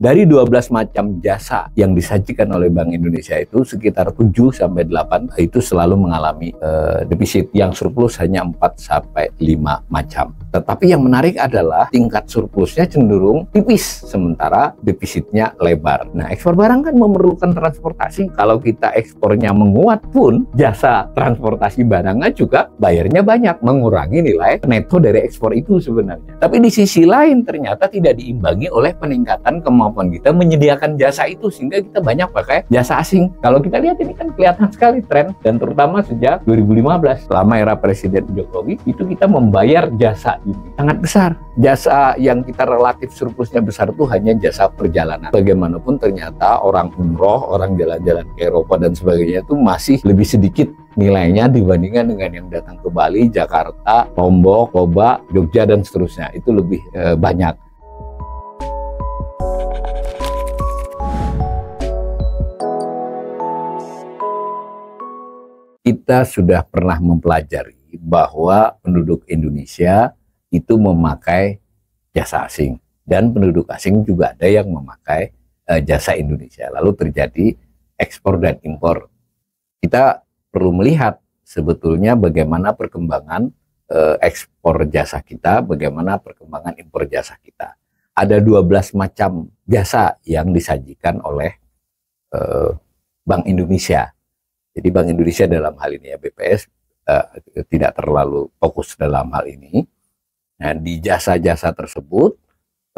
Dari 12 macam jasa yang disajikan oleh Bank Indonesia itu sekitar 7-8 itu selalu mengalami defisit, yang surplus hanya 4-5 macam. Tetapi yang menarik adalah tingkat surplusnya cenderung tipis, sementara defisitnya lebar. Nah, ekspor barang kan memerlukan transportasi. Kalau kita ekspornya menguat pun, jasa transportasi barangnya juga bayarnya banyak, mengurangi nilai neto dari ekspor itu sebenarnya. Tapi di sisi lain ternyata tidak diimbangi oleh peningkatan kemampuan kita menyediakan jasa itu, sehingga kita banyak pakai jasa asing. Kalau kita lihat ini kan kelihatan sekali tren, dan terutama sejak 2015 selama era Presiden Jokowi itu kita membayar jasa ini sangat besar. Jasa yang kita relatif surplusnya besar itu hanya jasa perjalanan. Bagaimanapun ternyata orang umroh, orang jalan-jalan ke Eropa dan sebagainya itu masih lebih sedikit nilainya dibandingkan dengan yang datang ke Bali, Jakarta, Lombok, Toba, Jogja dan seterusnya. Itu lebih banyak. Kita sudah pernah mempelajari bahwa penduduk Indonesia itu memakai jasa asing, dan penduduk asing juga ada yang memakai jasa Indonesia. Lalu terjadi ekspor dan impor. Kita perlu melihat sebetulnya bagaimana perkembangan ekspor jasa kita, bagaimana perkembangan impor jasa kita. Ada 12 macam jasa yang disajikan oleh Bank Indonesia. Jadi Bank Indonesia dalam hal ini ya BPS tidak terlalu fokus dalam hal ini. Nah, di jasa-jasa tersebut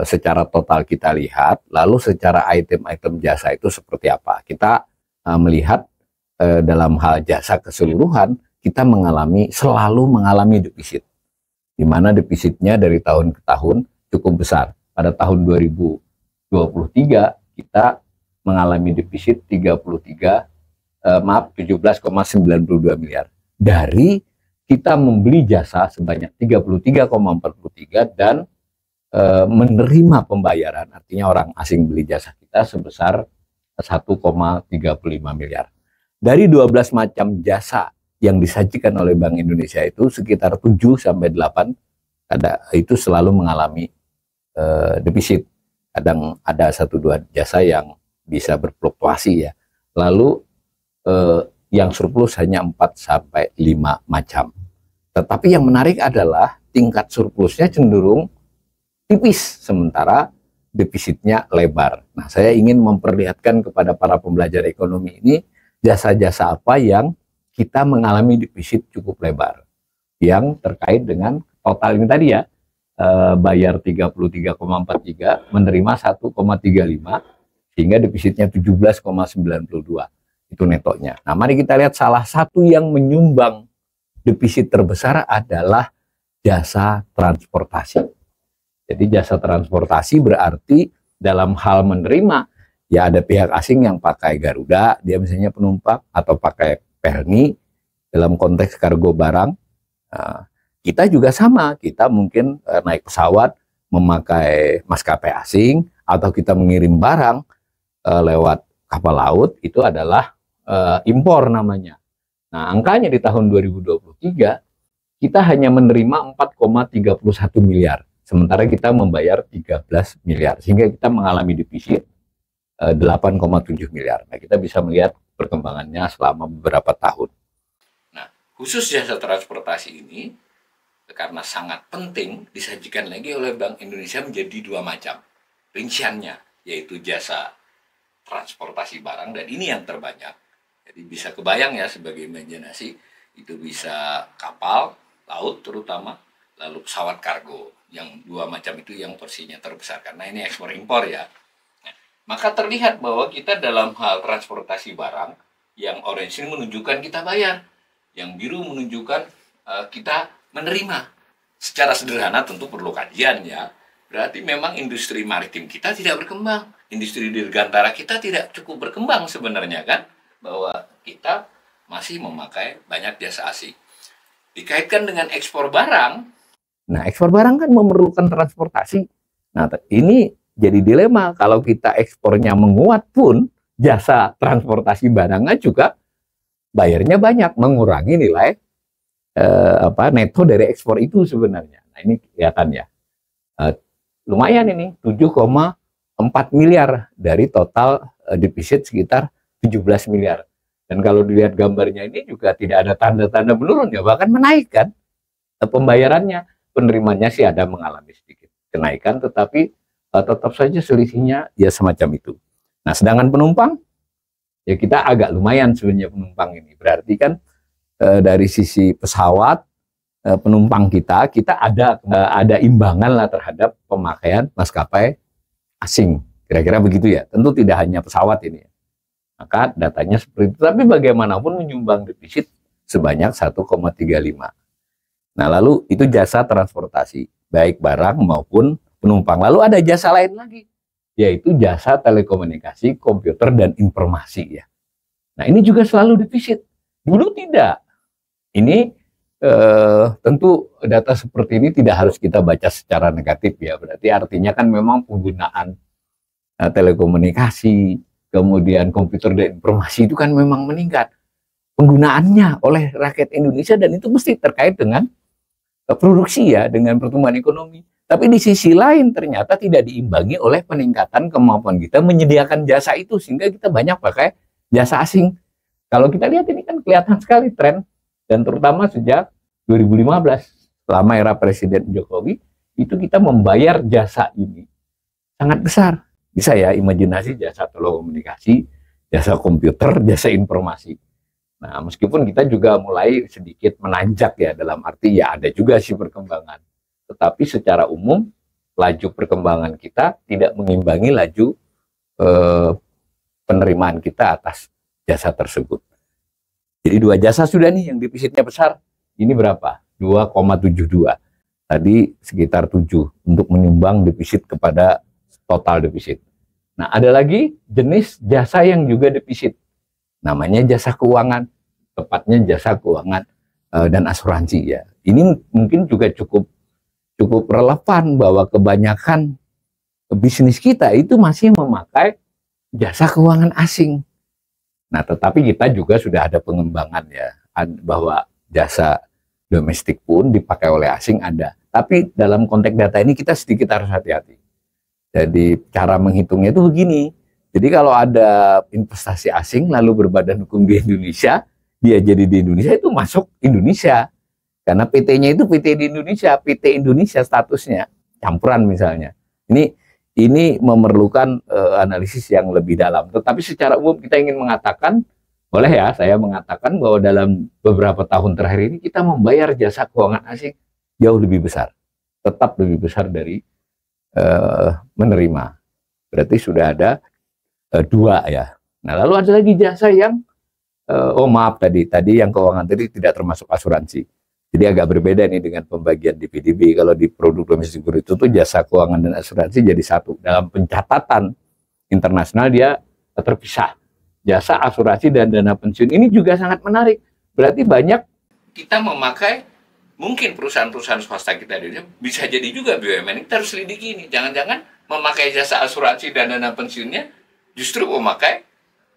secara total kita lihat, lalu secara item-item jasa itu seperti apa. Kita melihat dalam hal jasa keseluruhan kita selalu mengalami defisit, di mana defisitnya dari tahun ke tahun cukup besar. Pada tahun 2023 kita mengalami defisit 17,92 miliar. Dari kita membeli jasa sebanyak 33,43 dan menerima pembayaran, artinya orang asing beli jasa kita sebesar 1,35 miliar. Dari 12 macam jasa yang disajikan oleh Bank Indonesia itu sekitar 7-8 itu selalu mengalami defisit. Kadang ada 1-2 jasa yang bisa berfluktuasi ya. Lalu yang surplus hanya 4-5 macam. Tetapi yang menarik adalah tingkat surplusnya cenderung tipis, sementara defisitnya lebar. Nah, saya ingin memperlihatkan kepada para pembelajar ekonomi ini jasa-jasa apa yang kita mengalami defisit cukup lebar, yang terkait dengan total ini tadi ya, bayar 33,43, menerima 1,35, sehingga defisitnya 17,92. Itu netonya. Nah, mari kita lihat salah satu yang menyumbang defisit terbesar adalah jasa transportasi. Jadi jasa transportasi berarti dalam hal menerima, ya ada pihak asing yang pakai Garuda, dia misalnya penumpang, atau pakai Pelni dalam konteks kargo barang. Nah, kita juga sama, kita mungkin naik pesawat memakai maskapai asing, atau kita mengirim barang lewat kapal laut, itu adalah impor namanya. Nah, angkanya di tahun 2023 kita hanya menerima 4,31 miliar, sementara kita membayar 13 miliar, sehingga kita mengalami defisit 8,7 miliar. Nah, kita bisa melihat perkembangannya selama beberapa tahun. Nah, khusus jasa transportasi ini karena sangat penting disajikan lagi oleh Bank Indonesia menjadi 2 macam rinciannya, yaitu jasa transportasi barang, dan ini yang terbanyak. Jadi bisa kebayang ya sebagai imajinasi, itu bisa kapal laut terutama, lalu pesawat kargo. Yang 2 macam itu yang porsinya terbesar, karena ini ekspor impor ya. Nah, maka terlihat bahwa kita dalam hal transportasi barang, yang orange ini menunjukkan kita bayar, yang biru menunjukkan kita menerima. Secara sederhana tentu perlu kajian ya. Berarti memang industri maritim kita tidak berkembang, industri dirgantara kita tidak cukup berkembang sebenarnya kan, bahwa kita masih memakai banyak jasa asing. Dikaitkan dengan ekspor barang. Nah, ekspor barang kan memerlukan transportasi. Nah, ini jadi dilema. Kalau kita ekspornya menguat pun, jasa transportasi barangnya juga bayarnya banyak, mengurangi nilai neto dari ekspor itu sebenarnya. Nah, ini kelihatan ya. Lumayan ini 7,4 4 miliar dari total defisit sekitar 17 miliar. Dan kalau dilihat gambarnya ini juga tidak ada tanda-tanda menurun ya, bahkan menaikkan pembayarannya. Penerimanya sih ada mengalami sedikit kenaikan, tetapi tetap saja selisihnya ya semacam itu. Nah, sedangkan penumpang ya kita agak lumayan sebenarnya penumpang ini. Berarti kan dari sisi pesawat penumpang kita ada imbangan lah terhadap pemakaian maskapai asing. Kira-kira begitu ya. Tentu tidak hanya pesawat ini. Maka datanya seperti itu. Tapi bagaimanapun menyumbang defisit sebanyak 1,35. Nah, lalu itu jasa transportasi, baik barang maupun penumpang. Lalu ada jasa lain lagi, yaitu jasa telekomunikasi, komputer, dan informasi ya. Nah, ini juga selalu defisit. Dulu tidak. Ini tentu data seperti ini tidak harus kita baca secara negatif ya. Berarti artinya kan memang penggunaan telekomunikasi, kemudian komputer dan informasi itu kan memang meningkat penggunaannya oleh rakyat Indonesia, dan itu mesti terkait dengan produksi ya, dengan pertumbuhan ekonomi. Tapi di sisi lain ternyata tidak diimbangi oleh peningkatan kemampuan kita menyediakan jasa itu, sehingga kita banyak pakai jasa asing. Kalau kita lihat ini kan kelihatan sekali tren, dan terutama sejak 2015 selama era Presiden Jokowi itu kita membayar jasa ini sangat besar. Bisa ya imajinasi jasa telekomunikasi, jasa komputer, jasa informasi. Nah, meskipun kita juga mulai sedikit menanjak ya, dalam arti ya ada juga sih perkembangan. Tetapi secara umum laju perkembangan kita tidak mengimbangi laju penerimaan kita atas jasa tersebut. Jadi dua jasa sudah nih yang defisitnya besar. Ini berapa? 2,72. Tadi sekitar 7 untuk menyumbang defisit kepada total defisit. Nah, ada lagi jenis jasa yang juga defisit. Namanya jasa keuangan, tepatnya jasa keuangan dan asuransi ya. Ini mungkin juga cukup relevan bahwa kebanyakan bisnis kita itu masih memakai jasa keuangan asing. Nah, tetapi kita juga sudah ada pengembangan ya, bahwa jasa domestik pun dipakai oleh asing ada. Tapi dalam konteks data ini kita sedikit harus hati-hati. Jadi cara menghitungnya itu begini. Jadi kalau ada investasi asing lalu berbadan hukum di Indonesia, dia jadi di Indonesia itu masuk Indonesia. Karena PT-nya itu PT di Indonesia, PT Indonesia statusnya, campuran misalnya. Ini memerlukan analisis yang lebih dalam. Tetapi secara umum kita ingin mengatakan, boleh ya saya mengatakan bahwa dalam beberapa tahun terakhir ini kita membayar jasa keuangan asing jauh lebih besar. Tetap lebih besar dari menerima. Berarti sudah ada dua ya. Nah, lalu ada lagi jasa yang tadi yang keuangan tadi tidak termasuk asuransi. Jadi agak berbeda nih dengan pembagian di PDB. Kalau di produk domestik bruto itu tuh jasa keuangan dan asuransi jadi satu. Dalam pencatatan internasional dia terpisah. Jasa asuransi dan dana pensiun ini juga sangat menarik. Berarti banyak kita memakai, mungkin perusahaan-perusahaan swasta kita di Indonesia bisa jadi juga BUMN. Kita harus selidiki ini. Jangan-jangan memakai jasa asuransi dan dana pensiunnya justru memakai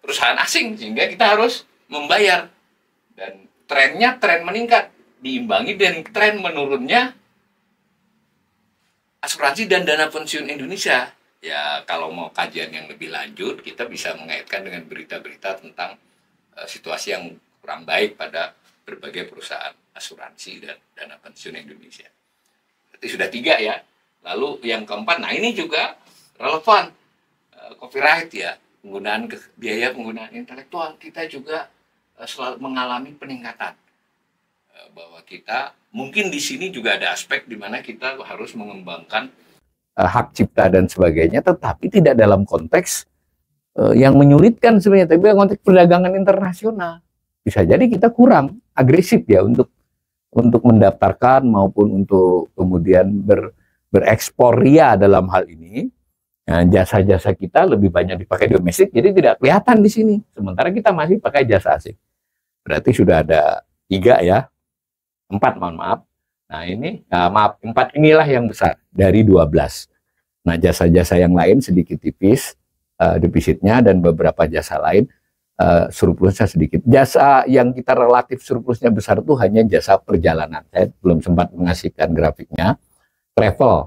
perusahaan asing, sehingga kita harus membayar. Dan trennya tren meningkat, diimbangi dan tren menurunnya asuransi dan dana pensiun Indonesia. Ya, kalau mau kajian yang lebih lanjut, kita bisa mengaitkan dengan berita-berita tentang situasi yang kurang baik pada berbagai perusahaan asuransi dan dana pensiun Indonesia. Berarti sudah 3 ya. Lalu yang keempat, nah ini juga relevan, copyright ya, biaya penggunaan intelektual kita juga selalu mengalami peningkatan. Bahwa kita mungkin di sini juga ada aspek di mana kita harus mengembangkan hak cipta dan sebagainya, tetapi tidak dalam konteks yang menyulitkan sebenarnya, tapi dalam konteks perdagangan internasional. Bisa jadi kita kurang agresif ya untuk mendaftarkan maupun untuk kemudian berekspor ria dalam hal ini. Nah, jasa-jasa kita lebih banyak dipakai domestik, jadi tidak kelihatan di sini. Sementara kita masih pakai jasa asing. Berarti sudah ada 3 ya. 4, mohon maaf. Nah ini, 4 inilah yang besar dari 12. Nah jasa-jasa yang lain sedikit tipis defisitnya, dan beberapa jasa lain surplusnya sedikit. Jasa yang kita relatif surplusnya besar itu hanya jasa perjalanan. Saya belum sempat mengasihkan grafiknya. Travel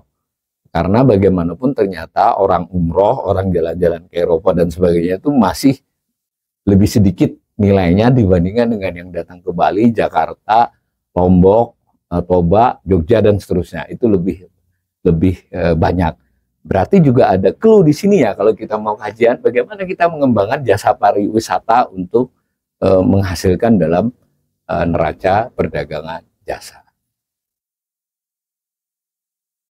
Karena bagaimanapun ternyata orang umroh, orang jalan-jalan ke Eropa dan sebagainya itu masih lebih sedikit nilainya dibandingkan dengan yang datang ke Bali, Jakarta, Lombok, Toba, Jogja dan seterusnya. Itu lebih banyak. Berarti juga ada clue di sini ya kalau kita mau kajian bagaimana kita mengembangkan jasa pariwisata untuk menghasilkan dalam neraca perdagangan jasa.